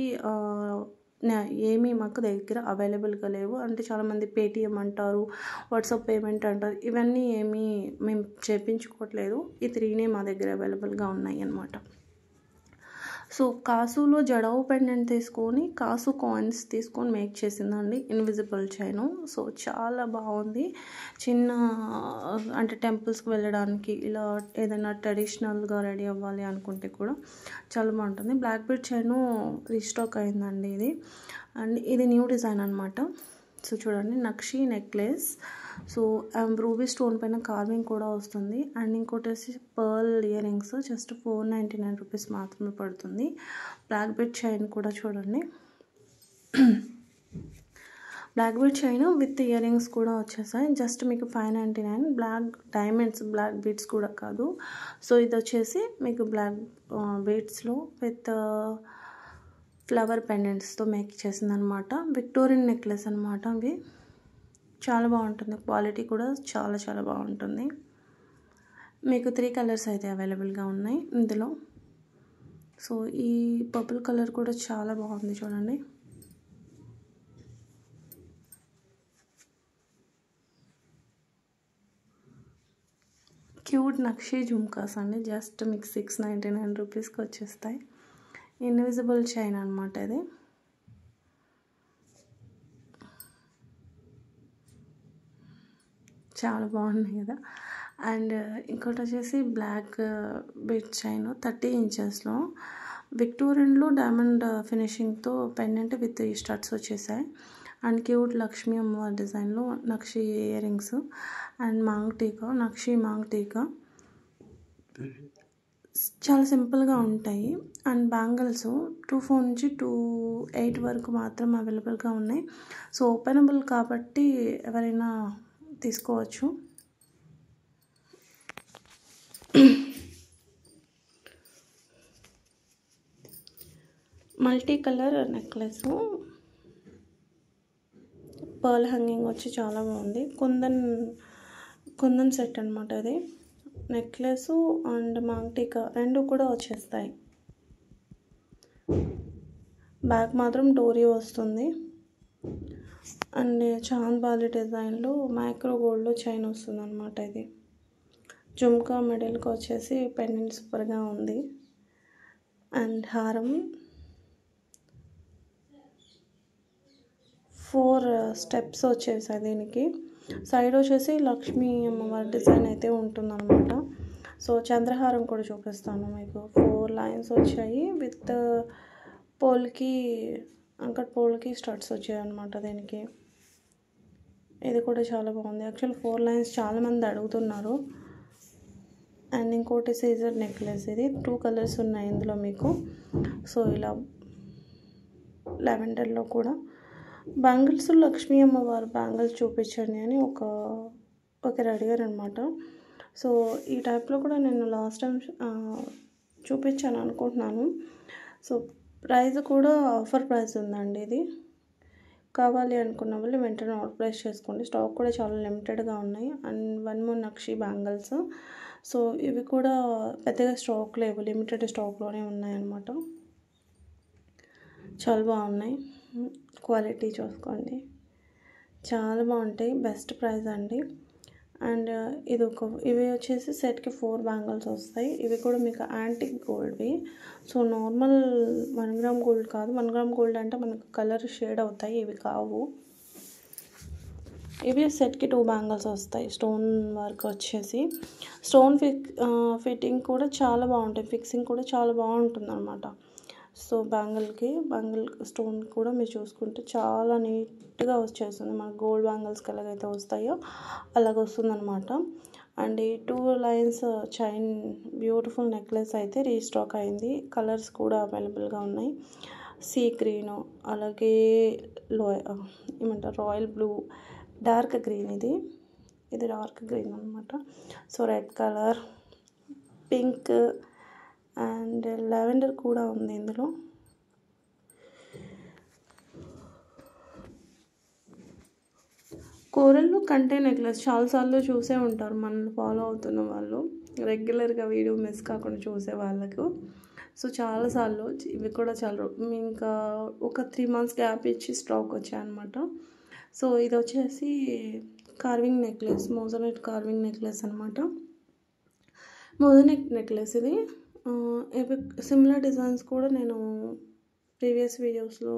[SPEAKER 1] ఏమీ మాకు దగ్గర అవైలబుల్గా లేవు. అంటే చాలామంది పేటిఎం అంటారు, వాట్సాప్ పేమెంట్ అంటారు, ఇవన్నీ ఏమీ మేము చేయించుకోవట్లేదు. ఈ 3 మా దగ్గర అవైలబుల్గా ఉన్నాయి అన్నమాట. సో కాసులో జడావు పెండెంట్ తీసుకొని కాసు కాయిన్స్ తీసుకొని మేక్ చేసిందండి ఇన్విజిబుల్ చైను. సో చాలా బాగుంది. చిన్న అంటే టెంపుల్స్కి వెళ్ళడానికి ఇలా ఏదైనా ట్రెడిషనల్గా రెడీ అవ్వాలి అనుకుంటే కూడా చాలా బాగుంటుంది. బ్లాక్ బెడ్ చైను రీస్టాక్ అయిందండి ఇది. అండ్ ఇది న్యూ డిజైన్ అనమాట. సో చూడండి, nakshi necklace. So ruby stone పైన కార్వింగ్ కూడా వస్తుంది. అండ్ ఇంకోటి వచ్చి pearl earrings just 499 rupees మాత్రమే పడుతుంది. బ్లాక్ బెడ్ చైన్ కూడా చూడండి, black bead chain with earrings కూడా వచ్చేసాయి. జస్ట్ మీకు 599. బ్లాక్ డైమండ్స్, బ్లాక్ బీడ్స్ కూడా కాదు. సో ఇది వచ్చేసి మీకు బ్లాక్ బీడ్స్లో విత్ ఫ్లవర్ పెండెంట్స్తో మేక్ చేసిందనమాట. విక్టోరియన్ నెక్లెస్ అనమాట. అవి చాలా బాగుంటుంది, క్వాలిటీ కూడా చాలా చాలా బాగుంటుంది. మీకు 3 కలర్స్ అయితే అవైలబుల్గా ఉన్నాయి ఇందులో. సో ఈ పర్పుల్ కలర్ కూడా చాలా బాగుంది చూడండి. క్యూట్ నక్షి జుమ్కాస్ అండి. జస్ట్ మీకు 699 రూపీస్కి వచ్చేస్తాయి. ఇన్విజిబుల్ చైన్ అనమాట ఇది. చాలా బాగున్నాయి కదా. అండ్ ఇంకోటి వచ్చేసి బ్లాక్ బెడ్ చైన్ 30 ఇంచెస్లో విక్టోరియన్లో డైమండ్ ఫినిషింగ్తో పెండెంట్ విత్ ఈ స్టడ్స్ వచ్చేసాయి. అండ్ క్యూట్ లక్ష్మీ అమ్మవారి డిజైన్లో nakshi earrings and maang tikka, nakshi Mang టీకా చాలా సింపుల్గా ఉంటాయి. అండ్ బ్యాంగిల్స్ 2.4 నుంచి 2.8 వరకు మాత్రం అవైలబుల్గా ఉన్నాయి. సో ఓపెనబుల్ కాబట్టి ఎవరైనా తీసుకోవచ్చు. Multi colour necklace, pearl hanging వచ్చి చాలా బాగుంది. కుందన్ సెట్ అనమాట ఇది. నెక్లెస్ అండ్ మాంగ్టికా రెండు కూడా వచ్చేస్తాయి. బ్యాక్ మాత్రం డోరీ వస్తుంది. అండ్ చాంద్ బాలి డిజైన్లో మైక్రో గోల్డ్లో చైన్ వస్తుంది అనమాట. ఇది జుమ్కా మెడల్కి వచ్చేసి పెండెంట్ సూపర్గా ఉంది. అండ్ హారం 4 స్టెప్స్ వచ్చేసాయి దీనికి. సైడ్ వచ్చేసి లక్ష్మీ అమ్మవారి డిజైన్ అయితే ఉంటుందన్నమాట. సో చంద్రహారం కూడా చూపిస్తాను మీకు. 4 లైన్స్ వచ్చాయి విత్ అంకట్ పోల్కి స్టడ్స్ వచ్చాయి అనమాట దీనికి. ఇది కూడా చాలా బాగుంది. యాక్చువల్ 4 లైన్స్ చాలామంది అడుగుతున్నారు. అండ్ ఇంకోటి సీజర్ నెక్లెస్. ఇది 2 కలర్స్ ఉన్నాయి ఇందులో మీకు. సో ఇలా లెవెండర్లో కూడా బ్యాంగిల్స్ లక్ష్మీ అమ్మవారు బ్యాంగిల్స్ చూపించండి అని ఒకరు అడిగారు అనమాట. సో ఈ టైప్లో కూడా నేను లాస్ట్ టైం చూపించాను అనుకుంటున్నాను. సో ప్రైస్ కూడా ఆఫర్ ప్రైస్ ఉందండి. ఇది కావాలి అనుకున్న వాళ్ళు వెంటనే ఆర్డర్ ప్లేస్ చేసుకోండి. స్టాక్ కూడా చాలా లిమిటెడ్గా ఉన్నాయి. And 1 more nakshi bangles. So ఇవి కూడా పెద్దగా స్టాక్ లేవు, లిమిటెడ్ స్టాక్లోనే ఉన్నాయన్నమాట. చాలా బాగున్నాయి. క్వాలిటీ చూసుకోండి, చాలా బాగుంటాయి. బెస్ట్ ప్రైస్ అండి. అండ్ ఇవి వచ్చేసి సెట్కి 4 బ్యాంగిల్స్ వస్తాయి. ఇవి కూడా మీకు యాంటిక్ గోల్డ్వి. సో నార్మల్ 1 గ్రామ్ గోల్డ్ కాదు. 1 గ్రామ్ గోల్డ్ అంటే మనకు కలర్ షేడ్ అవుతాయి, ఇవి కావు. ఇవి సెట్కి 2 బ్యాంగిల్స్ వస్తాయి. స్టోన్ వర్క్ వచ్చేసి స్టోన్ ఫిట్టింగ్ కూడా చాలా బాగుంటాయి. ఫిక్సింగ్ కూడా చాలా బాగుంటుంది అనమాట. సో బ్యాంగిల్ స్టోన్ కూడా మీరు చూసుకుంటే చాలా నీట్గా వచ్చేస్తుంది. మన గోల్డ్ బ్యాంగిల్స్కి ఎలాగైతే వస్తాయో అలాగ వస్తుందన్నమాట. అండ్ ఈ 2 లైన్స్ చైన్ బ్యూటిఫుల్ నెక్లెస్ అయితే రీస్టాక్ అయింది. కలర్స్ కూడా అవైలబుల్గా ఉన్నాయి. సీ గ్రీన్, అలాగే రాయల్ బ్లూ, డార్క్ గ్రీన్. ఇది డార్క్ గ్రీన్ అనమాట. So red colour, pink and lavender కూడా ఉంది ఇందులో. కోరల్లో కంటే నెక్లెస్ చాలాసార్లు చూసే ఉంటారు మనల్ని ఫాలో అవుతున్న వాళ్ళు, రెగ్యులర్గా వీడియో మిస్ కాకుండా చూసే వాళ్ళకు. సో చాలాసార్లు ఇవి కూడా ఇంకా ఒక 3 months గ్యాప్ ఇచ్చి స్టాక్ వచ్చాయన్నమాట. సో ఇది వచ్చేసి carving necklace, moissanite carving necklace అనమాట. మోజనైట్ నెక్లెస్ ఇది. ఇవి సిమిలర్ డిజైన్స్ కూడా నేను ప్రీవియస్ వీడియోస్లో,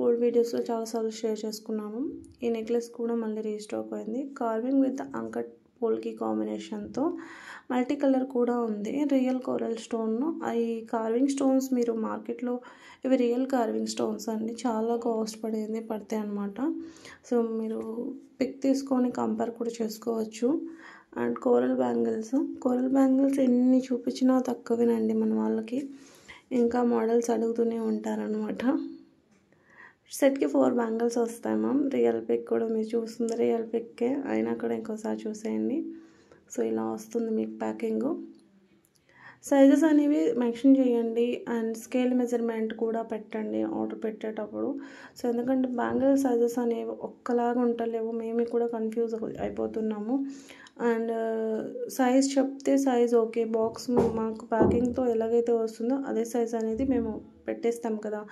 [SPEAKER 1] ఓల్డ్ వీడియోస్లో చాలాసార్లు షేర్ చేసుకున్నాను. ఈ నెక్లెస్ కూడా మళ్ళీ రీస్టాక్ అయింది. కార్వింగ్ విత్ అంకట్ పోల్కి కాంబినేషన్తో మల్టీ కలర్ కూడా ఉంది. Real coral stone. ఈ కార్వింగ్ స్టోన్స్ మీరు మార్కెట్లో ఇవి రియల్ కార్వింగ్ స్టోన్స్ అండి. చాలా కాస్ట్ పడతాయి అన్నమాట. సో మీరు పిక్ తీసుకొని కంపేర్ కూడా చేసుకోవచ్చు. అండ్ కోరల్ బ్యాంగిల్స్ ఎన్ని చూపించినా తక్కువేనండి మన వాళ్ళకి. ఇంకా మోడల్స్ అడుగుతూనే ఉంటారనమాట. సెట్కి 4 బ్యాంగిల్స్ వస్తాయి మ్యామ్. రియల్ పిక్ కూడా మీరు చూస్తుంది రియల్ పిక్కే అయినా కూడా ఇంకోసారి చూసేయండి. సో ఇలా వస్తుంది మీకు ప్యాకింగ్. సైజెస్ అనేవి మెన్షన్ చేయండి. అండ్ స్కేల్ మెజర్మెంట్ కూడా పెట్టండి ఆర్డర్ పెట్టేటప్పుడు. సో ఎందుకంటే బ్యాంగిల్ సైజెస్ అనేవి ఒక్కలాగా ఉండలేవు, మేము కూడా కన్ఫ్యూజ్ అయిపోతున్నాము. అండ్ సైజ్ చెప్తే సైజ్ ఓకే, బాక్స్ మాకు ప్యాకింగ్తో ఎలాగైతే వస్తుందో అదే సైజ్ అనేది మేము పెట్టేస్తాం కదా.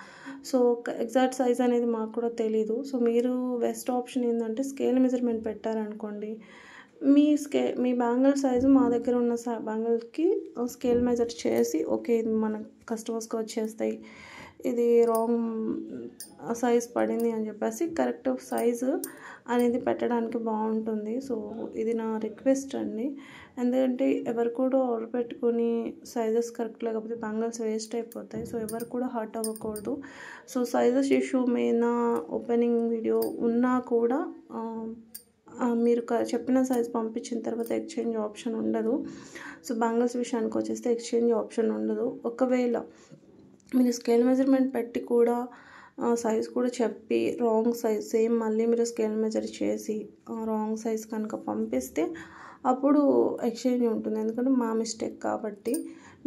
[SPEAKER 1] సో ఎగ్జాక్ట్ సైజ్ అనేది మాకు కూడా తెలీదు. సో మీరు బెస్ట్ ఆప్షన్ ఏంటంటే స్కేల్ మెజర్మెంట్ పెట్టారనుకోండి, మీ బ్యాంగిల్ సైజు మా దగ్గర ఉన్న బ్యాంగిల్కి స్కేల్ మెజర్ చేసి ఓకే ఇది మన కస్టమర్స్కి వచ్చేస్తాయి, ఇది రాంగ్ సైజ్ పడింది అని చెప్పేసి కరెక్ట్ సైజు అనేది పెట్టడానికి బాగుంటుంది. సో ఇది నా రిక్వెస్ట్ అండి. ఎందుకంటే ఎవరు కూడా ఆర్డర్ పెట్టుకొని సైజెస్ కరెక్ట్ లేకపోతే బ్యాంగిల్స్ వేస్ట్ అయిపోతాయి. సో ఎవరు కూడా హర్ట్ అవ్వకూడదు. సో సైజెస్ ఇష్యూ మీద ఓపెనింగ్ వీడియో ఉన్నా కూడా మీరు చెప్పిన సైజ్ పంపించిన తర్వాత ఎక్స్చేంజ్ ఆప్షన్ ఉండదు. సో బ్యాంగిల్స్ విషయానికి వచ్చేస్తే ఎక్స్చేంజ్ ఆప్షన్ ఉండదు. ఒకవేళ మీరు స్కేల్ మెజర్మెంట్ పెట్టి కూడా సైజ్ కూడా చెప్పి రాంగ్ సైజ్ సేమ్ మళ్ళీ మీరు స్కేల్ మెజర్ చేసి రాంగ్ సైజ్ కనుక పంపిస్తే అప్పుడు ఎక్స్చేంజ్ ఉంటుంది. ఎందుకంటే మా మిస్టేక్ కాబట్టి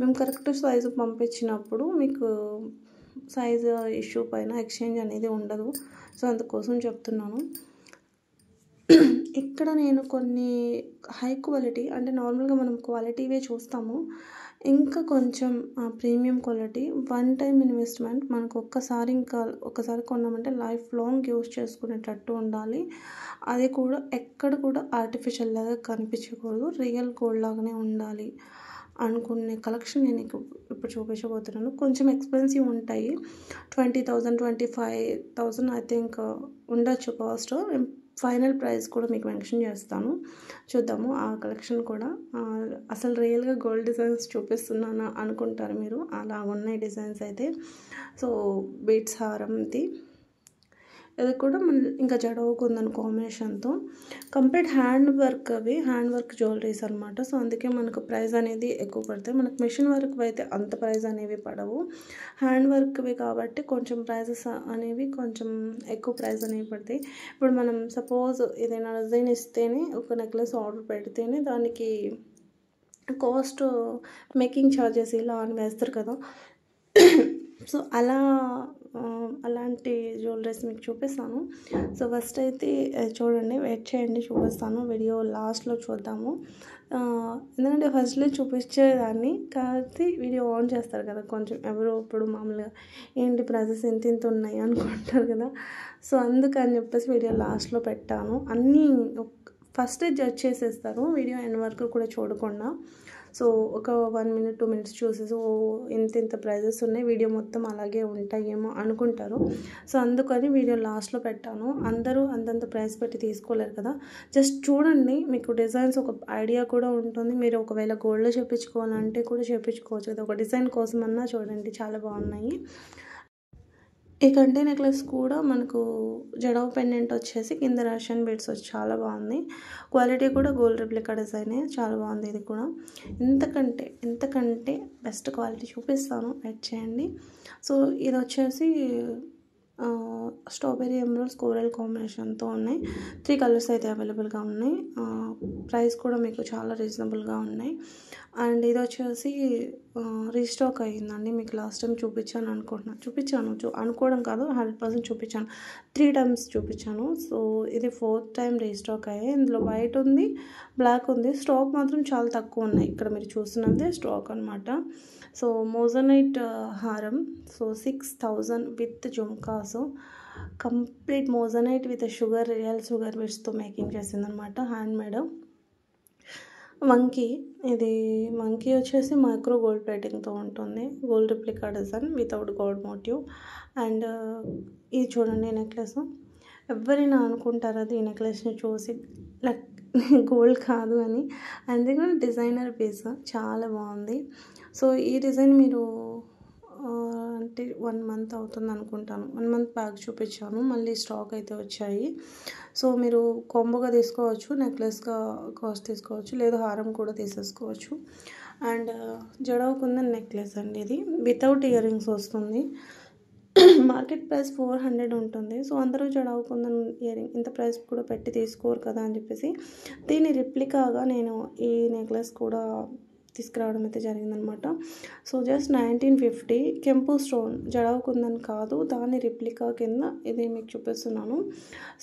[SPEAKER 1] మేము కరెక్ట్ సైజు పంపించినప్పుడు మీకు సైజు ఇష్యూ పైన ఎక్స్చేంజ్ అనేది ఉండదు. సో అందుకోసం చెప్తున్నాను. ఇక్కడ నేను కొన్ని హై క్వాలిటీ అంటే నార్మల్గా మనం క్వాలిటీవే చూస్తాము, ఇంకా కొంచెం premium quality one time investment మనకు ఒక్కసారి కొన్నామంటే లైఫ్ లాంగ్ యూజ్ చేసుకునేటట్టు ఉండాలి. అది కూడా ఎక్కడ కూడా ఆర్టిఫిషియల్ లాగా కనిపించకూడదు, రియల్ గోల్డ్ లాగానే ఉండాలి అనుకునే కలెక్షన్ నేను ఇప్పుడు చూపించబోతున్నాను. కొంచెం ఎక్స్పెన్సివ్ ఉంటాయి, 20,000 25,000 ఐ థింక్ ఉండొచ్చు కాస్ట్. ఫైనల్ ప్రైస్ కూడా మీకు మెన్షన్ చేస్తాను, చూద్దాము ఆ కలెక్షన్ కూడా. అసలు రియల్గా గోల్డ్ డిజైన్స్ చూపిస్తున్నాను అనుకుంటారు మీరు, అలా ఉన్నాయి డిజైన్స్ అయితే. సో బీట్స్ హారంది ఇది కూడా ఇంకా జడవుకుందని కాంబినేషన్తో కంప్లీట్ హ్యాండ్ వర్క్ జ్యువెలరీస్ అనమాట. సో అందుకే మనకు ప్రైస్ అనేది ఎక్కువ పడతాయి. మనకు మిషన్ వర్క్ అయితే అంత ప్రైస్ అనేవి పడవు, హ్యాండ్ వర్క్వి కాబట్టి కొంచెం ప్రైజెస్ అనేవి కొంచెం ఎక్కువ ప్రైస్ అనేవి పడతాయి. ఇప్పుడు మనం సపోజ్ ఏదైనా డిజైన్ ఇస్తేనే ఒక నెక్లెస్ ఆర్డర్ పెడితేనే దానికి కాస్ట్ మేకింగ్ ఛార్జెస్ ఇలా అని వేస్తారు కదా. సో అలాంటి జ్యువెలరీస్ మీకు చూపిస్తాను. సో ఫస్ట్ అయితే చూడండి, వెయిట్ చేయండి, చూపిస్తాను. వీడియో లాస్ట్లో చూద్దాము, ఎందుకంటే ఫస్ట్లో చూపించేదాన్ని కాబట్టి వీడియో ఆన్ చేస్తారు కదా కొంచెం ఎవరో ఇప్పుడు మామూలుగా ఏంటి ప్రైజెస్ ఇంత ఉన్నాయి అనుకుంటారు కదా. సో అందుకని చెప్పేసి వీడియో లాస్ట్లో పెట్టాను. అన్నీ ఫస్టే జడ్జ్ చేసేస్తారు వీడియో ఎండ్ వరకు కూడా చూడకుండా. సో ఒక 1 minute 2 minutes చూసేసి ఇంత ప్రైజెస్ ఉన్నాయి, వీడియో మొత్తం అలాగే ఉంటాయేమో అనుకుంటారు. సో అందుకని వీడియో లాస్ట్లో పెట్టాను. అందరూ అంతంత ప్రైస్ పెట్టి తీసుకోలేరు కదా, జస్ట్ చూడండి, మీకు డిజైన్స్ ఒక ఐడియా కూడా ఉంటుంది. మీరు ఒకవేళ గోల్డ్లో చేయించుకోవాలంటే కూడా చేయించుకోవచ్చు కదా, ఒక డిజైన్ కోసమన్నా చూడండి, చాలా బాగున్నాయి. ఈ కంటి నెక్లెస్ కూడా మనకు జడవ పెండెంట్ వచ్చేసి కింద రష్యన్ బీడ్స్ వచ్చి చాలా బాగుంది. క్వాలిటీ కూడా గోల్డ్ రెప్లికా డిజైనే, చాలా బాగుంది. ఇది కూడా ఎంతకంటే బెస్ట్ క్వాలిటీ చూపిస్తాను, వెయిట్ చేయండి. సో ఇది వచ్చేసి స్ట్రాబెరీ ఎమరాల్డ్స్ కోరల్ కాంబినేషన్తో ఉన్నాయి. 3 కలర్స్ అయితే అవైలబుల్గా ఉన్నాయి. ప్రైస్ కూడా మీకు చాలా రీజనబుల్గా ఉన్నాయి. అండ్ ఇది వచ్చేసి రీస్టాక్ అయ్యిందండి. మీకు లాస్ట్ టైం చూపించాను అనుకోవడం కాదు, 100% చూపించాను, 3 times చూపించాను. సో ఇది 4th time రీస్టాక్ అయ్యాయి. ఇందులో వైట్ ఉంది, బ్లాక్ ఉంది. స్టాక్ మాత్రం చాలా తక్కువ ఉన్నాయి. ఇక్కడ మీరు చూస్తున్నదే స్టాక్ అనమాట. సో మోజనైట్ హారం, so 6,000 with jhumkas, complete moissanite with real sugar బీడ్స్తో మేకింగ్ చేసిందనమాట, హ్యాండ్మేడ్. ఇది మంకీ వచ్చేసి మైక్రో గోల్డ్ ప్లేటింగ్తో ఉంటుంది, gold replica design without gold motif. And ఇది చూడండి నెక్లెస్, ఎవరైనా అనుకుంటారు అది ఈ నెక్లెస్ని చూసి లైక్ గోల్డ్ కాదు అని. అందుకని డిజైనర్ పీస్ చాలా బాగుంది. సో ఈ డిజైన్ మీరు అంటే 1 month అవుతుంది అనుకుంటాను, 1 month బ్యాక్ చూపించాను, మళ్ళీ స్టాక్ అయితే వచ్చాయి. సో మీరు కాంబోగా తీసుకోవచ్చు, నెక్లెస్గా కాస్ట్ తీసుకోవచ్చు, లేదా హారం కూడా తీసేసుకోవచ్చు. అండ్ జడవకుందన్ నెక్లెస్ అండి, ఇది వితౌట్ ఇయర్ రింగ్స్ వస్తుంది. మార్కెట్ ప్రైస్ 400 ఉంటుంది. సో అందరూ జడవకుందన్ ఇయర్ రింగ్ ఇంత ప్రైస్ కూడా పెట్టి తీసుకోరు కదా అని చెప్పేసి దీని రిప్లికాగా నేను ఈ నెక్లెస్ కూడా తీసుకురావడం అయితే జరిగిందనమాట. సో జస్ట్ 1950 కెంపు స్టోన్ జడవకుందని కాదు, దాని రిప్లికా కింద ఇది మీకు చూపిస్తున్నాను.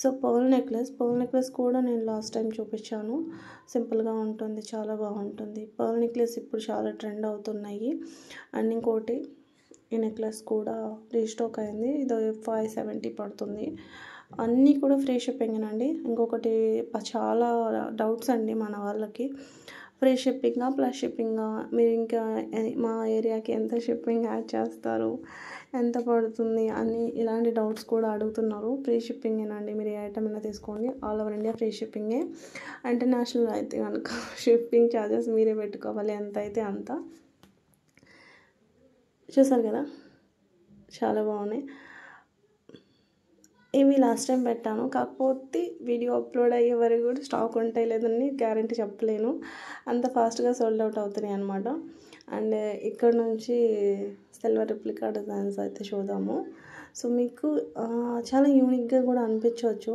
[SPEAKER 1] సో పర్ల్ నెక్లెస్ కూడా నేను లాస్ట్ టైం చూపించాను, సింపుల్గా ఉంటుంది, చాలా బాగుంటుంది. పర్ల్ నెక్లెస్ ఇప్పుడు చాలా ట్రెండ్ అవుతున్నాయి. అండ్ ఇంకోటి ఈ నెక్లెస్ కూడా రీస్టాక్ అయింది, ఇది 570 పడుతుంది. అన్నీ కూడా ఫ్రీ షిప్పింగ్ అండి. ఇంకొకటి చాలా డౌట్స్ అండి మన వాళ్ళకి, ఫ్రీ షిప్పింగా ప్లస్ షిప్పింగా, మీరు ఇంకా మా ఏరియాకి ఎంత షిప్పింగ్ యాడ్ చేస్తారు, ఎంత పడుతుంది అని ఇలాంటి డౌట్స్ కూడా అడుగుతున్నారు. ఫ్రీ షిప్పింగేనండి, మీరు ఏ ఐటమ్ అయినా తీసుకోండి, ఆల్ ఓవర్ ఇండియా ఫ్రీ షిప్పింగే. ఇంటర్నేషనల్ అయితే కనుక షిప్పింగ్ ఛార్జెస్ మీరే పెట్టుకోవాలి, ఎంత అయితే అంత. చూసారు కదా, చాలా బాగున్నాయి. ఇవి లాస్ట్ టైం పెట్టాను, కాకపోతే వీడియో అప్లోడ్ అయ్యే వరకు కూడా స్టాక్ ఉంటాయి లేదని గ్యారంటీ చెప్పలేను, అంత ఫాస్ట్గా సోల్డ్ అవుట్ అవుతున్నాయి అనమాట. అండ్ ఇక్కడ నుంచి సిల్వర్ రిప్లికా డిజైన్స్ అయితే చూద్దాము. సో మీకు చాలా యూనిక్గా కూడా అనిపించవచ్చు.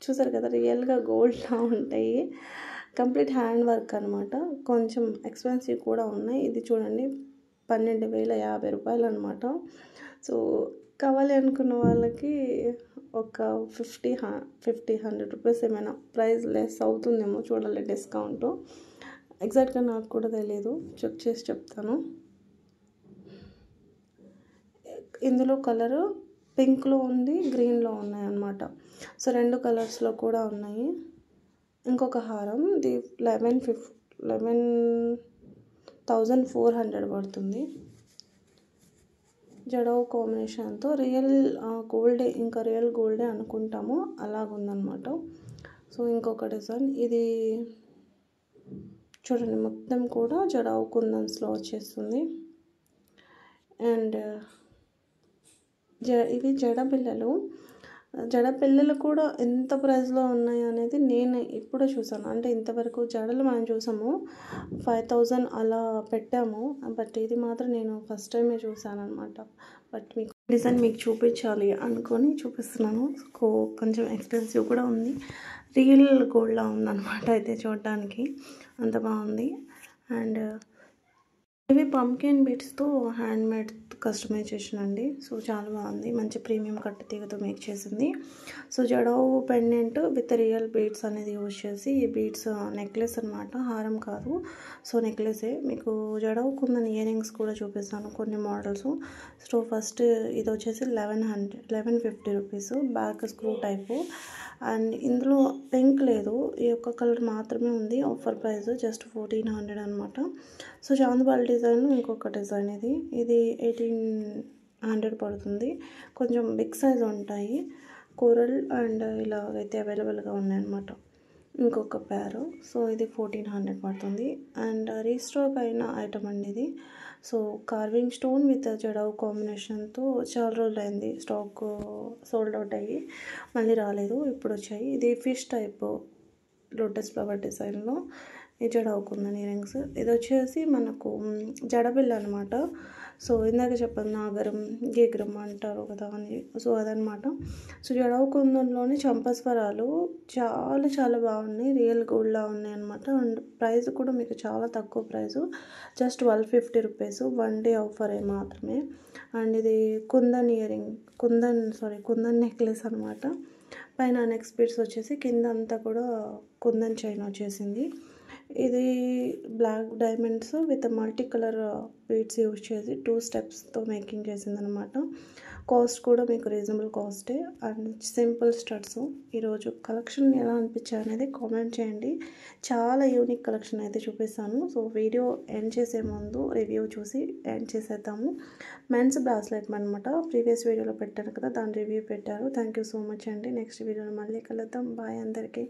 [SPEAKER 1] చూసారు కదా, రియల్గా గోల్డ్లా ఉంటాయి. కంప్లీట్ హ్యాండ్ వర్క్ అనమాట. కొంచెం ఎక్స్పెన్సివ్ కూడా ఉన్నాయి. ఇది చూడండి 12,050 అనమాట. సో కావాలి అనుకున్న వాళ్ళకి ఒక 100 రూపీస్ ఏమైనా ప్రైస్ లెస్ అవుతుందేమో, చూడాలి డిస్కౌంట్. ఎగ్జాక్ట్గా నాకు కూడా తెలియదు, చెక్ చేసి చెప్తాను. ఇందులో కలరు పింక్లో ఉంది, గ్రీన్లో ఉన్నాయి అన్నమాట. సో 2 కలర్స్లో కూడా ఉన్నాయి. ఇంకొక హారం ఇది 11,400 పడుతుంది. జడవు కాంబినేషన్తో రియల్ గోల్డే, ఇంకా రియల్ గోల్డే అనుకుంటాము, అలాగుందనమాట. సో ఇంకొక డిజైన్ ఇది చూడండి, మొత్తం కూడా జడవు కుందన్స్లో వచ్చేస్తుంది. అండ్ ఇవి జడపిల్లలు కూడా ఎంత ప్రైస్లో ఉన్నాయి అనేది నేను ఇప్పుడే చూసాను. అంటే ఇంతవరకు జడలు మనం చూసాము 5,000 అలా పెట్టాము, బట్ ఇది మాత్రం నేను ఫస్ట్ టైమే చూసాను అనమాట. బట్ మీకు డిజైన్ మీకు చూపించాలి అనుకొని చూపిస్తున్నాను. కొంచెం ఎక్స్పెన్సివ్ కూడా ఉంది, రియల్ గోల్డ్లా ఉందన్నమాట. అయితే చూడడానికి అంత బాగుంది. అండ్ ఇవి పంకిన్ బీట్స్తో హ్యాండ్ మేడ్ కస్టమైజేషన్ అండి. సో చాలా బాగుంది, మంచి ప్రీమియం కట్టు తీగతో మేక్ చేసింది. So jadau pendant with real beads అనేది యూజ్ చేసి, ఈ బీడ్స్ నెక్లెస్ అనమాట, హారం కాదు. సో నెక్లెసే. మీకు జడవు కుందన్ ఇయర్ రింగ్స్ కూడా చూపిస్తాను, కొన్ని మోడల్స్. సో ఫస్ట్ ఇది వచ్చేసి 1150 rupees, back screw type. And ఇందులో పింక్ లేదు, ఈ ఒక్క కలర్ మాత్రమే ఉంది. ఆఫర్ ప్రైస్ జస్ట్ 1400 అనమాట. సో చాందిబాల్ డిజైన్ ఇంకొక డిజైన్, ఇది 1800 పడుతుంది. కొంచెం బిగ్ సైజ్ ఉంటాయి. కోరల్ అండ్ ఇలాగైతే అవైలబుల్గా ఉన్నాయన్నమాట. ఇంకొక పేరు. సో ఇది 1400 పడుతుంది. అండ్ రీస్టాక్ అయిన ఐటమ్ అండి ఇది. So carving stone with jadau కాంబినేషన్తో చాలా రోజులు అయింది స్టాక్ సోల్డ్ అవుట్ అయ్యి, మళ్ళీ రాలేదు, ఇప్పుడు వచ్చాయి. ఇది ఫిష్ టైప్ లోటస్ ఫ్లవర్ డిజైన్లో ఈ జడవు కుందన్ ఇయర్ రింగ్స్. ఇది వచ్చేసి మనకు జడబిల్ల అనమాట. సో ఇందాక చెప్పాను నాగరం గీగరం అంటారు కదా అని, సో అదనమాట. సో జడవు కుందన్లోని చంపస్వరాలు చాలా చాలా బాగున్నాయి, రియల్ గోల్డ్లా ఉన్నాయి అనమాట. అండ్ ప్రైస్ కూడా మీకు చాలా తక్కువ price, just 1250 rupees, 1 day offer మాత్రమే. అండ్ ఇది కుందన్ కుందన్ నెక్లెస్ అనమాట. పైన నెక్స్ట్ బీడ్స్ వచ్చేసి కింద అంతా కూడా కుందన్ చైన్ వచ్చేసింది. ఇది black diamonds with multi colour beads use చేసి 2 స్టెప్స్తో మేకింగ్ చేసిందనమాట. కాస్ట్ కూడా మీకు రీజనబుల్ కాస్టే. And simple studs. ఈరోజు కలెక్షన్ ఎలా అనిపించాయి అనేది కామెంట్ చేయండి. చాలా యూనిక్ కలెక్షన్ అయితే చూపిస్తాను. సో వీడియో ఎండ్ చేసే ముందు రివ్యూ చూసి ఎండ్ చేసేద్దాము. మెన్స్ బ్రాస్లెట్ అనమాట, ప్రీవియస్ వీడియోలో పెట్టాను కదా, దాని రివ్యూ పెట్టారు. థ్యాంక్ యూ సో మచ్ అండి. నెక్స్ట్ వీడియోలో మళ్ళీ కలుద్దాం. బాయ్ అందరికీ.